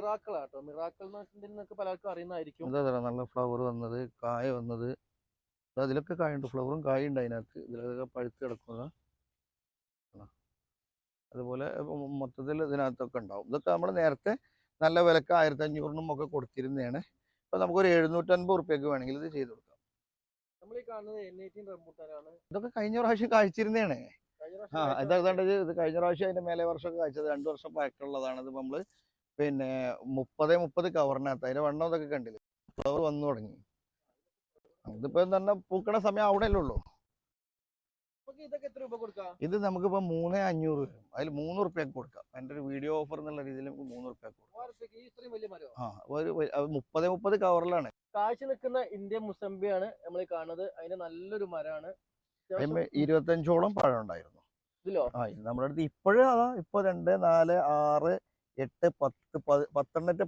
മിറാക്കിളാട്ടോ. Miracle എന്നൊക്കെ പലർക്കും അറിയുന്നതായിരിക്കും. എന്താ പറയുക, നല്ല ഫ്ലവർ വന്നത്, കായ വന്നത്, അതിലൊക്കെ കായുണ്ട്, ഫ്ലവറും കായുണ്ട് അതിനകത്ത്. ഇതിലൊക്കെ പഴുത്ത് കിടക്കുക. അതുപോലെ മൊത്തത്തിൽ ഇതിനകത്തൊക്കെ ഉണ്ടാവും. ഇതൊക്കെ നമ്മൾ നേരത്തെ നല്ല വിലക്ക് 1500 ഒക്കെ കൊടുത്തിരുന്നതാണ്. ഇപ്പൊ നമുക്കൊരു 750 റുപ്യക്ക് വേണമെങ്കിൽ ഇത് ചെയ്ത് കൊടുക്കാം. നമ്മൾ ഈ കാണുന്നത് N18 റംബൂട്ടാനാണ്. ഇതൊക്കെ കഴിഞ്ഞ പ്രാവശ്യം കാഴ്ചിരുന്നതാണ്. ഇതാണ്ട് ഇത് കഴിഞ്ഞ പ്രാവശ്യം അതിന്റെ മേലെ വർഷം കാഴ്ചത് 2 വർഷം പഴക്കമുള്ളതാണ്. ഇത് നമ്മള് പിന്നെ 30 കവറിനകത്ത് അതിന്റെ വണ്ണം ഇതൊക്കെ കണ്ടില്ലേ, ഫ്ലവർ വന്നു തുടങ്ങി. ഇതിപ്പോ തന്നെ പൂക്കണ സമയം അവിടെ അല്ലേ ഉള്ളൂ. ഇതൊക്കെ എത്ര രൂപ കൊടുക്കാം? ഇത് നമുക്കിപ്പോ 3500 വരും. അതിൽ 3 റുപ്യക്ക് കൊടുക്കാം. എൻ്റെ ഒരു വീഡിയോ ഓഫർ എന്നുള്ള രീതിയിൽ 3 റുപ്യക്ക് കൊടുക്കാം. ആ, ഒരു 30 കവറിലാണ്. കാഴ്ച നിൽക്കുന്ന ഇന്ത്യൻ മുസംബിയാണ് നമ്മൾ കാണുന്നത്. അതിന്റെ നല്ലൊരു മരമാണ്. 25ഓളം പഴം ഉണ്ടായിരുന്നു ഇതിലോ. ആ, നമ്മുടെ അടുത്ത് ഇപ്പോഴും അതാ, ഇപ്പൊ 2, 4, 6, 8, 10, 10